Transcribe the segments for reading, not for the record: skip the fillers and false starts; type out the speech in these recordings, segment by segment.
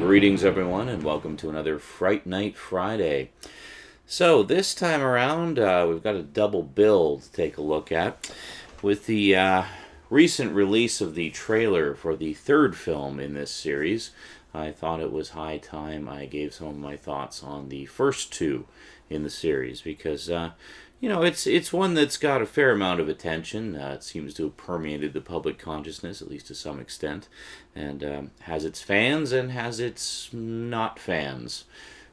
Greetings, everyone, and welcome to another Fright Night Friday. So, this time around, we've got a double bill to take a look at. With the recent release of the trailer for the third film in this series, I thought it was high time I gave some of my thoughts on the first two in the series, because it's one that's got a fair amount of attention. It seems to have permeated the public consciousness, at least to some extent, and has its fans and has its not fans.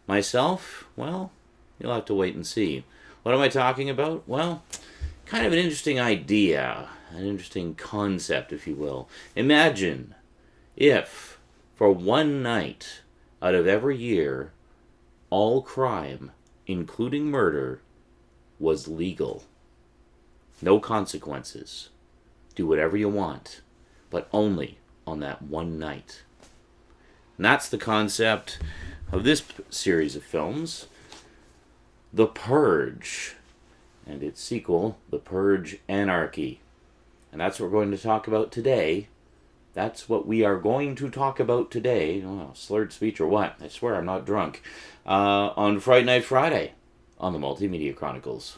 Myself, well, you'll have to wait and see. What am I talking about? Well, kind of an interesting idea, an interesting concept, if you will. Imagine if, for one night out of every year, all crime, including murder, was legal. No consequences. Do whatever you want, but only on that one night. And that's the concept of this series of films, The Purge, and its sequel, The Purge Anarchy. And that's what we're going to talk about today. That's what we are going to talk about today. Oh, slurred speech or what? I swear I'm not drunk. On Fright Night Friday on the Multimedia Chronicles.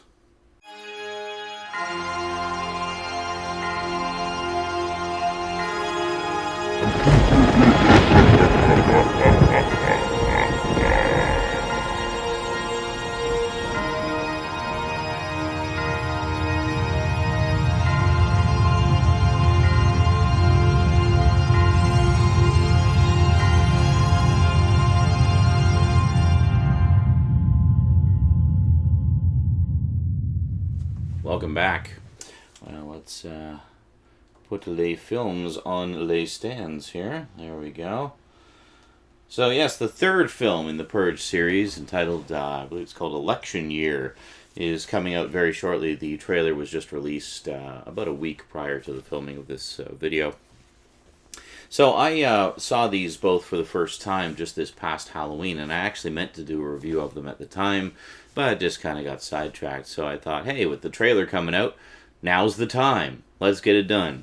Welcome back. Well, let's put les films on les stands here. There we go. So yes, the third film in the Purge series, entitled, I believe it's called Election Year, is coming out very shortly. The trailer was just released about a week prior to the filming of this video. So I saw these both for the first time just this past Halloween, and I actually meant to do a review of them at the time, but I just kind of got sidetracked. So I thought, hey, with the trailer coming out, now's the time. Let's get it done.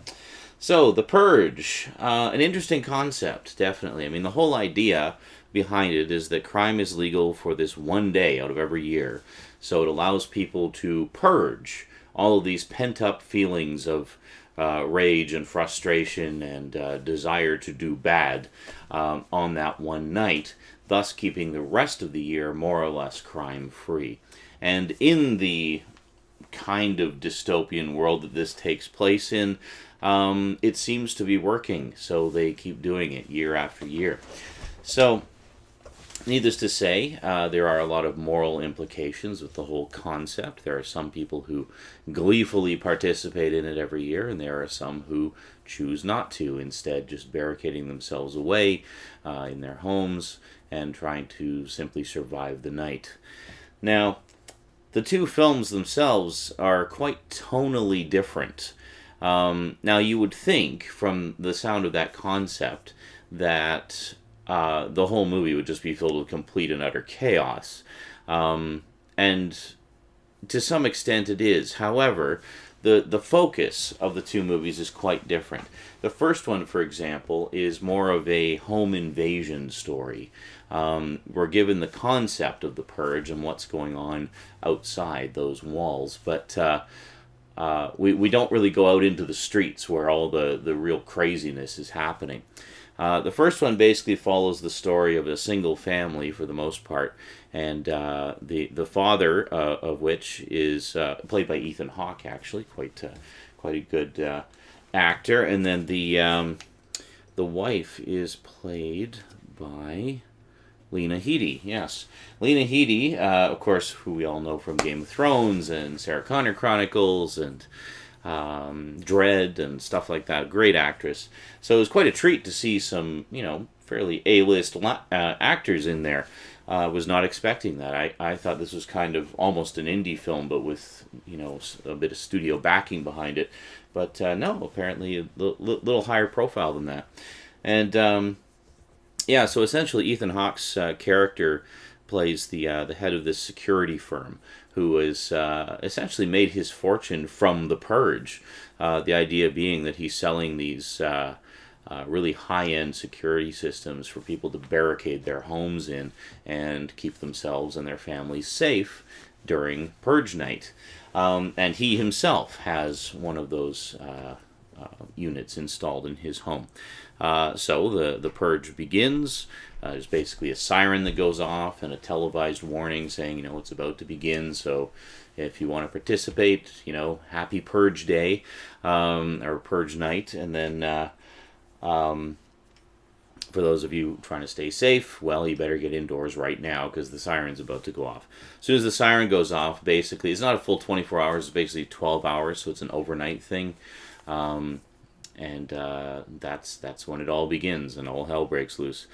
So, The Purge, an interesting concept, definitely. I mean, the whole idea behind it is that crime is legal for this one day out of every year. So it allows people to purge all of these pent-up feelings of rage and frustration and desire to do bad on that one night, thus keeping the rest of the year more or less crime-free. And in the kind of dystopian world that this takes place in, it seems to be working, so they keep doing it year after year. So, needless to say, there are a lot of moral implications with the whole concept. There are some people who gleefully participate in it every year, and there are some who choose not to, instead just barricading themselves away in their homes and trying to simply survive the night. Now, the two films themselves are quite tonally different. Now, you would think, from the sound of that concept, that the whole movie would just be filled with complete and utter chaos. And to some extent it is. However, the focus of the two movies is quite different. The first one, for example, is more of a home invasion story. We're given the concept of the purge and what's going on outside those walls, but we don't really go out into the streets where all the real craziness is happening. The first one basically follows the story of a single family for the most part, and the father of which is played by Ethan Hawke, actually, quite a good actor, and then the wife is played by Lena Headey. Yes, Lena Headey, of course, who we all know from Game of Thrones and Sarah Connor Chronicles and Dread and stuff like that. Great actress. So it was quite a treat to see some, fairly A-list actors in there. Was not expecting that. I thought this was kind of almost an indie film, but with, a bit of studio backing behind it. But no, apparently a little higher profile than that. And so essentially Ethan Hawke's character plays the head of this security firm, who has essentially made his fortune from the purge. The idea being that he's selling these really high-end security systems for people to barricade their homes in and keep themselves and their families safe during Purge night. And he himself has one of those units installed in his home. So the purge begins. There's basically a siren that goes off and a televised warning saying, it's about to begin. So if you want to participate, happy Purge Day or Purge Night. And then for those of you trying to stay safe, well, you better get indoors right now because the siren's about to go off. As soon as the siren goes off, basically, it's not a full 24 hours, it's basically 12 hours, so it's an overnight thing. And that's when it all begins and all hell breaks loose.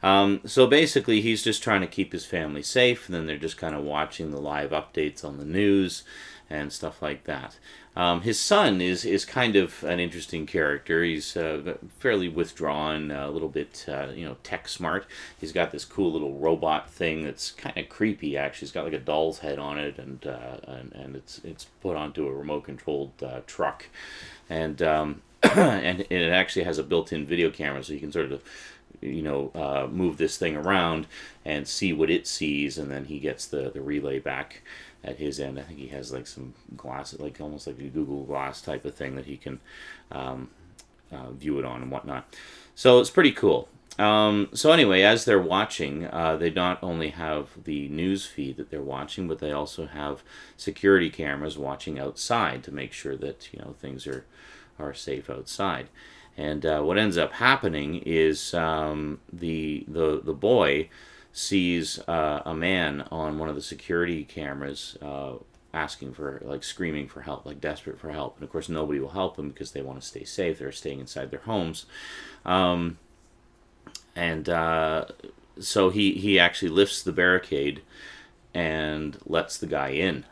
So basically, he's just trying to keep his family safe, and then they're just kind of watching the live updates on the news and stuff like that. His son is kind of an interesting character. He's fairly withdrawn, a little bit, tech smart. He's got this cool little robot thing that's kind of creepy. Actually, it's got like a doll's head on it, and it's put onto a remote controlled truck, and and it actually has a built-in video camera, so you can sort of move this thing around and see what it sees, and then he gets the relay back at his end. I think he has like some glass, like almost like a Google Glass type of thing that he can view it on and whatnot. So it's pretty cool. So anyway, as they're watching, they not only have the news feed that they're watching, but they also have security cameras watching outside to make sure that things are safe outside. And what ends up happening is the boy sees a man on one of the security cameras asking for, like, screaming for help, like desperate for help. And of course nobody will help him because they want to stay safe. They're staying inside their homes. So he actually lifts the barricade and lets the guy in,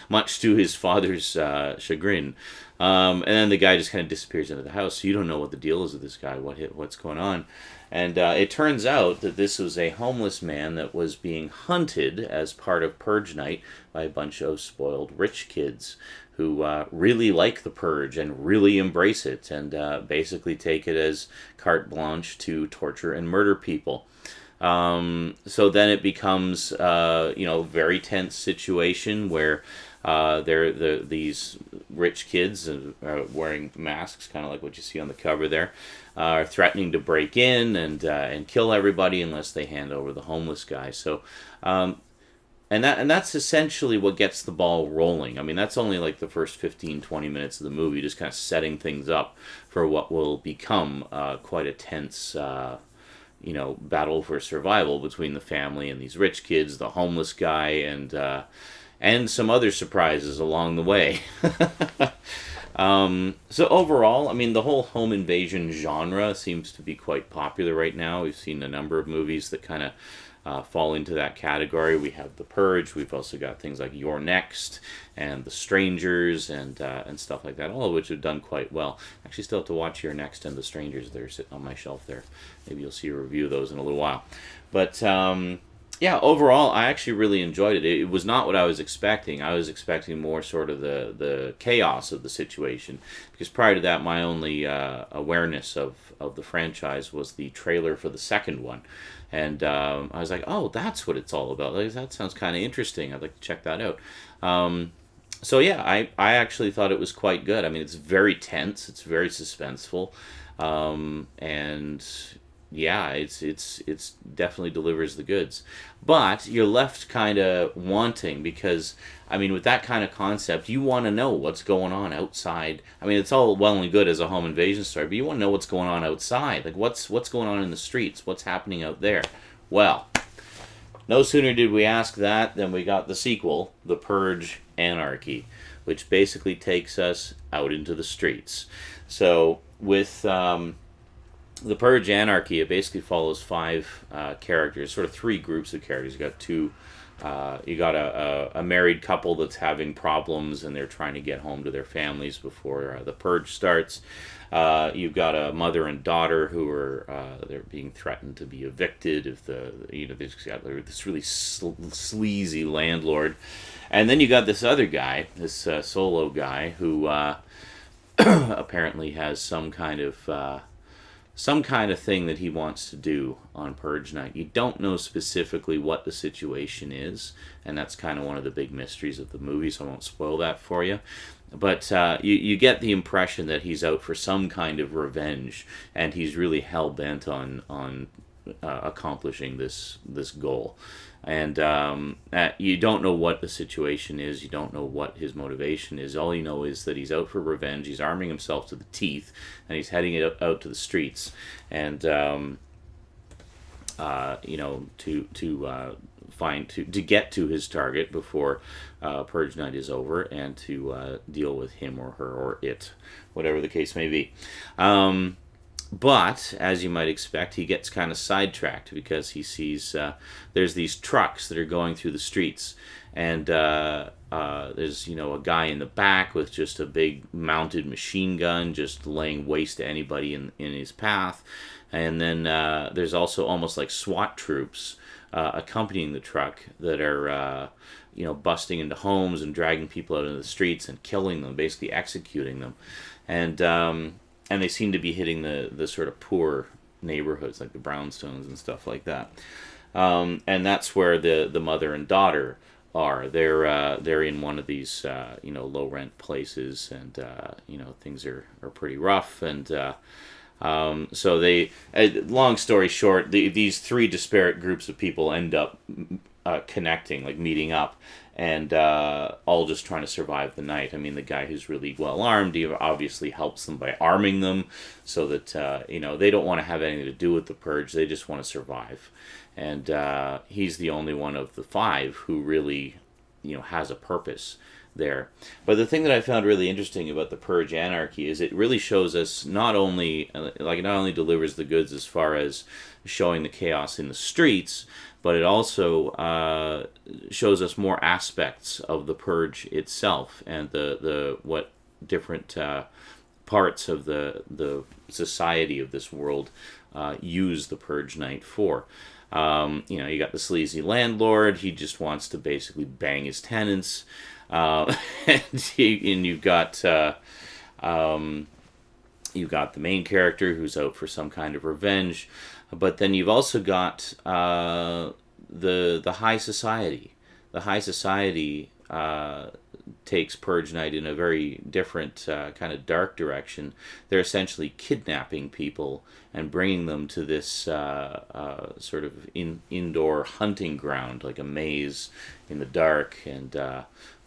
much to his father's chagrin. And then the guy just kind of disappears into the house. So you don't know what the deal is with this guy, what's going on. And it turns out that this was a homeless man that was being hunted as part of Purge Night by a bunch of spoiled rich kids who really like the Purge and really embrace it and basically take it as carte blanche to torture and murder people. So then it becomes, a very tense situation where these rich kids wearing masks, kind of like what you see on the cover there, are threatening to break in and kill everybody unless they hand over the homeless guy. So, and that's essentially what gets the ball rolling. I mean, that's only like the first 15, 20 minutes of the movie, just kind of setting things up for what will become quite a tense battle for survival between the family and these rich kids, the homeless guy, and some other surprises along the way. So overall, I mean, the whole home invasion genre seems to be quite popular right now. We've seen a number of movies that kind of fall into that category. We have The Purge. We've also got things like You're Next and The Strangers and stuff like that, all of which have done quite well. Actually, still have to watch You're Next and The Strangers. They're sitting on my shelf there. Maybe you'll see a review of those in a little while. But yeah, overall, I actually really enjoyed it. It was not what I was expecting. I was expecting more sort of the chaos of the situation, because prior to that, my only awareness of the franchise was the trailer for the second one. And I was like, oh, that's what it's all about. Like, that sounds kind of interesting. I'd like to check that out. So yeah, I actually thought it was quite good. I mean, it's very tense. It's very suspenseful. And yeah, it's definitely delivers the goods. But you're left kind of wanting, because, I mean, with that kind of concept, you want to know what's going on outside. I mean, it's all well and good as a home invasion story, but you want to know what's going on outside. Like, what's going on in the streets? What's happening out there? Well, no sooner did we ask that than we got the sequel, The Purge Anarchy, which basically takes us out into the streets. So, with The Purge Anarchy, it basically follows 5 characters, sort of 3 groups of characters. You got 2. You got a married couple that's having problems, and they're trying to get home to their families before the purge starts. You've got a mother and daughter who are they're being threatened to be evicted if they've got this really sleazy landlord, and then you got this other guy, this solo guy who apparently has some kind of thing that he wants to do on Purge Night. You don't know specifically what the situation is, and that's kind of one of the big mysteries of the movie, so I won't spoil that for you. But you get the impression that he's out for some kind of revenge, and he's really hell-bent on accomplishing this goal. And you don't know what the situation is. You don't know what his motivation is. All you know is that he's out for revenge. He's arming himself to the teeth, and he's heading it out to the streets. And to get to his target before Purge Night is over, and to deal with him or her or it, whatever the case may be. But, as you might expect, he gets kind of sidetracked because he sees there's these trucks that are going through the streets. And there's, a guy in the back with just a big mounted machine gun just laying waste to anybody in his path. And then there's also almost like SWAT troops accompanying the truck that are, busting into homes and dragging people out into the streets and killing them, basically executing them. And they seem to be hitting the sort of poor neighborhoods, like the brownstones and stuff like that. And that's where the mother and daughter are. They're in one of these low rent places, and things are pretty rough. And so they, long story short, these three disparate groups of people end up connecting, like meeting up, and all just trying to survive the night. I mean, the guy who's really well armed, he obviously helps them by arming them, so that they don't want to have anything to do with the purge. They just want to survive, and he's the only one of the five who really, has a purpose there. But the thing that I found really interesting about the Purge Anarchy is it really shows us not only delivers the goods as far as showing the chaos in the streets, but it also shows us more aspects of the Purge itself, and the what different parts of the society of this world use the Purge Night for. You got the sleazy landlord. He just wants to basically bang his tenants. And you've got the main character who's out for some kind of revenge, but then you've also got the high society. The high society takes Purge Night in a very different kind of dark direction. They're essentially kidnapping people and bringing them to this sort of indoor hunting ground, like a maze in the dark, and the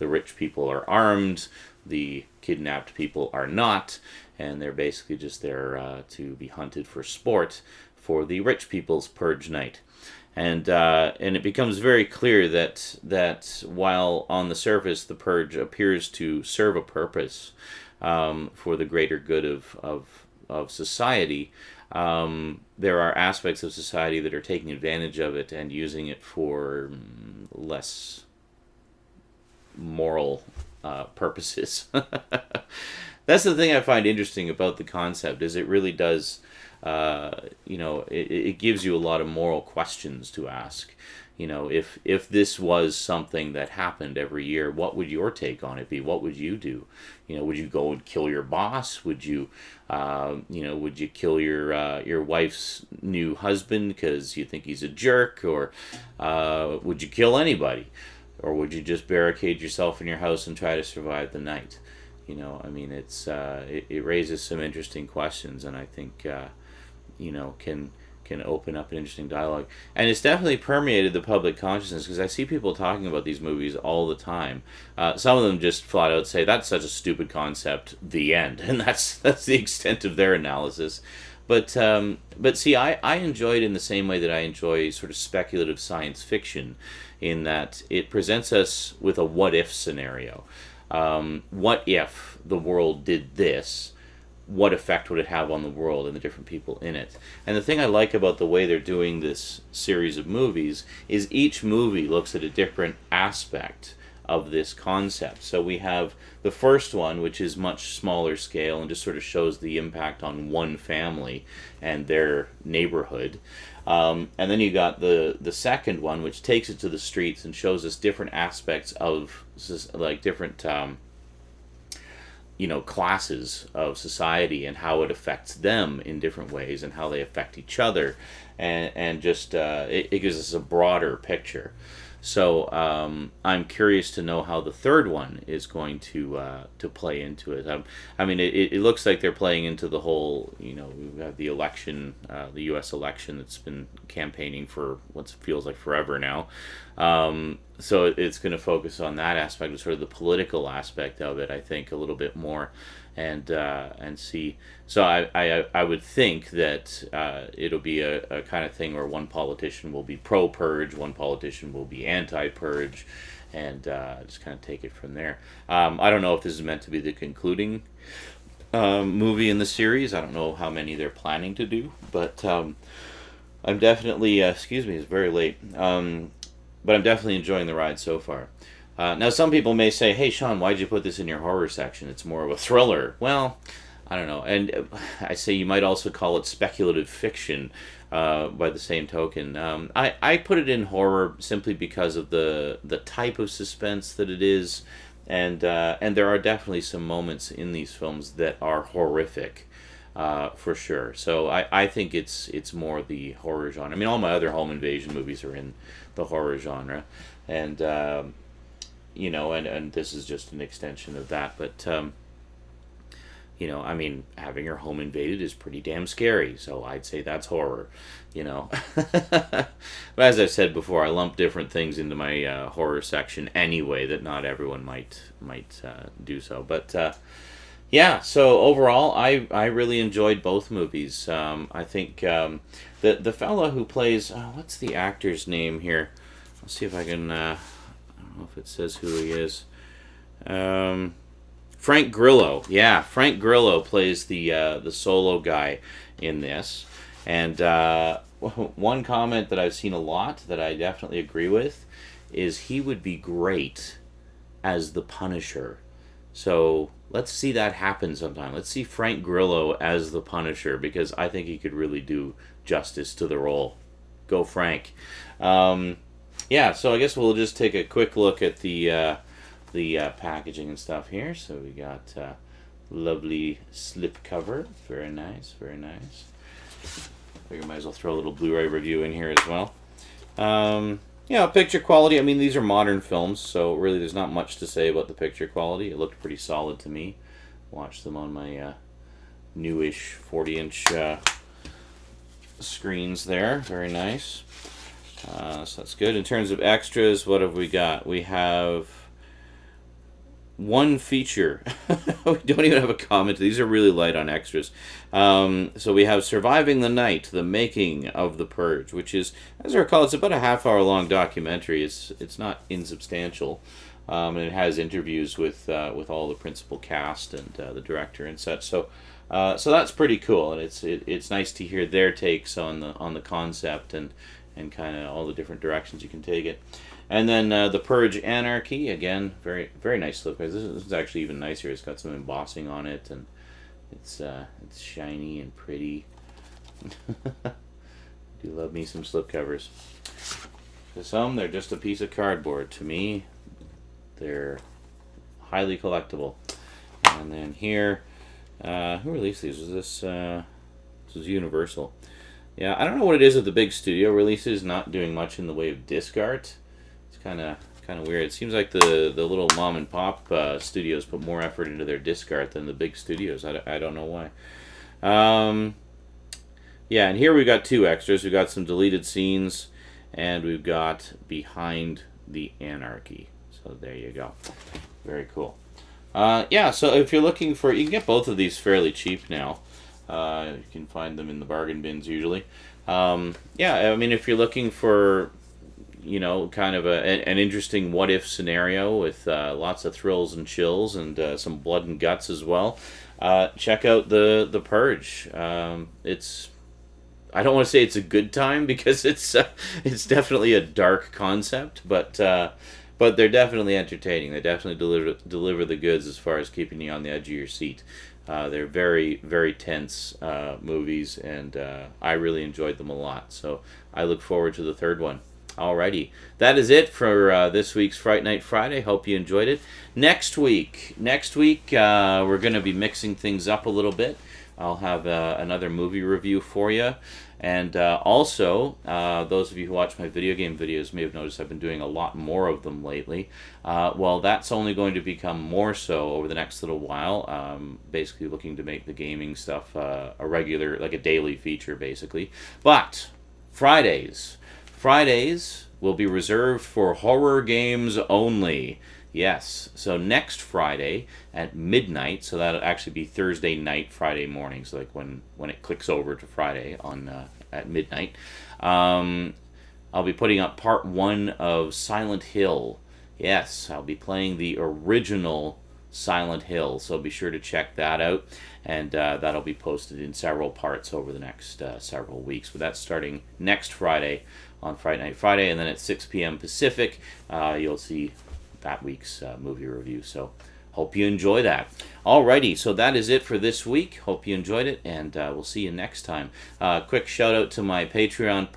rich people are armed, the kidnapped people are not, and they're basically just there to be hunted for sport for the rich people's Purge Night. And it becomes very clear that while on the surface the Purge appears to serve a purpose for the greater good of society, there are aspects of society that are taking advantage of it and using it for less moral purposes. That's the thing I find interesting about the concept, is it really does, it gives you a lot of moral questions to ask. If this was something that happened every year, what would your take on it be? What would you do? Would you go and kill your boss? Would you, would you kill your wife's new husband because you think he's a jerk? Or would you kill anybody? Or would you just barricade yourself in your house and try to survive the night? It raises some interesting questions, and I think can open up an interesting dialogue. And it's definitely permeated the public consciousness, because I see people talking about these movies all the time. Some of them just flat out say, that's such a stupid concept, the end. And that's the extent of their analysis. But see, I enjoy it in the same way that I enjoy sort of speculative science fiction, in that it presents us with a what-if scenario. What if the world did this? What effect would it have on the world and the different people in it? And the thing I like about the way they're doing this series of movies is each movie looks at a different aspect of this concept. So we have the first one, which is much smaller scale and just sort of shows the impact on one family and their neighborhood. And then you got the second one, which takes it to the streets and shows us different aspects of, like, different classes of society and how it affects them in different ways and how they affect each other, and just it gives us a broader picture. So I'm curious to know how the third one is going to play into it. I mean, it looks like they're playing into the whole. We have the election, the U.S. election that's been campaigning for what feels like forever now. So it's going to focus on that aspect of sort of the political aspect of it, I think, a little bit more, and see. So I would think that it'll be a kind of thing where one politician will be pro-purge, one politician will be anti-purge, and just kind of take it from there. I don't know if this is meant to be the concluding movie in the series. I don't know how many they're planning to do, but I'm definitely excuse me, it's very late. But I'm definitely enjoying the ride so far. Now, some people may say, "Hey, Sean, why'd you put this in your horror section? It's more of a thriller." Well, I don't know. And I say you might also call it speculative fiction by the same token. I put it in horror simply because of the type of suspense that it is. And there are definitely some moments in these films that are horrific. For sure. So I think it's more the horror genre. I mean, all my other home invasion movies are in the horror genre, and and this is just an extension of that. But I mean, having your home invaded is pretty damn scary. So I'd say that's horror. But as I've said before, I lump different things into my horror section anyway. That not everyone might do so, but. Yeah, so overall, I really enjoyed both movies. I think the fella who plays what's the actor's name here? Let's see if I can. I don't know if it says who he is. Frank Grillo. Yeah, Frank Grillo plays the solo guy in this. And one comment that I've seen a lot that I definitely agree with is he would be great as the Punisher. So let's see that happen sometime. Let's see Frank Grillo as the Punisher, because I think he could really do justice to the role. Go Frank. Yeah, so I guess we'll just take a quick look at the packaging and stuff here. So we got lovely slip cover. Very nice, very nice. Figure might as well throw a little Blu-ray review in here as well. Picture quality, I mean, these are modern films, so really there's not much to say about the picture quality. It looked pretty solid to me. Watched them on my newish 40-inch screens there. Very nice. So that's good. In terms of extras, what have we got? We have one feature. We don't even have a comment. These are really light on extras. So we have Surviving the Night, the Making of the Purge, which is, as I recall, it's about a half-hour long documentary. It's not insubstantial. And it has interviews with all the principal cast and the director and such. So that's pretty cool, and it's nice to hear their takes on the concept and kind of all the different directions you can take it. And then the Purge Anarchy, again, very very nice look. This is actually even nicer. It's got some embossing on it, and it's shiny and pretty. Do love me some slipcovers. To some, they're just a piece of cardboard. To me, they're highly collectible. And then here, who released these? Was this was Universal? Yeah, I don't know what it is with the big studio releases not doing much in the way of disc art. It's kind of weird. It seems like the little mom and pop studios put more effort into their disc art than the big studios. I don't know why. Yeah, and here we've got two extras. We've got some deleted scenes, and we've got Behind the Anarchy. So there you go. Very cool. Yeah, so if you're looking for... You can get both of these fairly cheap now. You can find them in the bargain bins usually. Yeah, I mean, if you're looking for, kind of an interesting what-if scenario with lots of thrills and chills and some blood and guts as well, check out the Purge. I don't want to say it's a good time because it's definitely a dark concept, but they're definitely entertaining. They definitely deliver the goods as far as keeping you on the edge of your seat. They're very, very tense movies, and I really enjoyed them a lot. So I look forward to the third one. Alrighty, that is it for this week's Fright Night Friday. Hope you enjoyed it. Next week, we're going to be mixing things up a little bit. I'll have another movie review for you. And also, those of you who watch my video game videos may have noticed I've been doing a lot more of them lately. Well, that's only going to become more so over the next little while. Basically looking to make the gaming stuff a regular, like a daily feature, basically. But Fridays will be reserved for horror games only. Yes, so next Friday at midnight, so that'll actually be Thursday night, Friday morning, so like when it clicks over to Friday on at midnight, I'll be putting up part 1 of Silent Hill. Yes, I'll be playing the original Silent Hill, so be sure to check that out, and that'll be posted in several parts over the next several weeks. But that's starting next Friday on Friday Night Friday, and then at 6 p.m. Pacific, you'll see that week's movie review. So hope you enjoy that. Alrighty, so that is it for this week. Hope you enjoyed it, and we'll see you next time. Quick shout out to my Patreon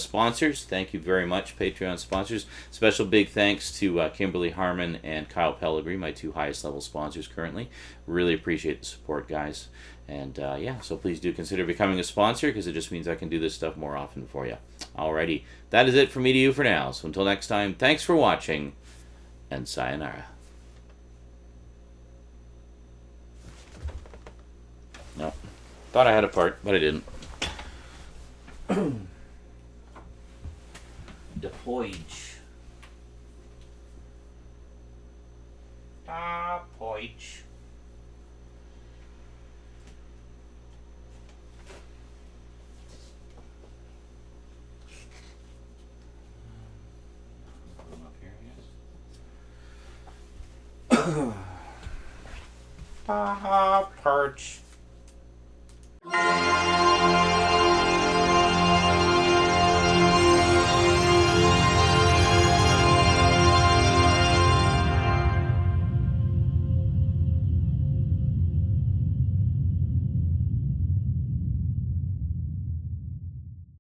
sponsors. Thank you very much, Patreon sponsors. Special big thanks to Kimberly Harmon and Kyle Pellegrini, my 2 highest level sponsors currently. Really appreciate the support, guys. And yeah, so please do consider becoming a sponsor, because it just means I can do this stuff more often for you. Alrighty, that is it from me to you for now. So until next time, thanks for watching, and sayonara. No. Thought I had a part, but I didn't. The Purge. The Purge. Purge.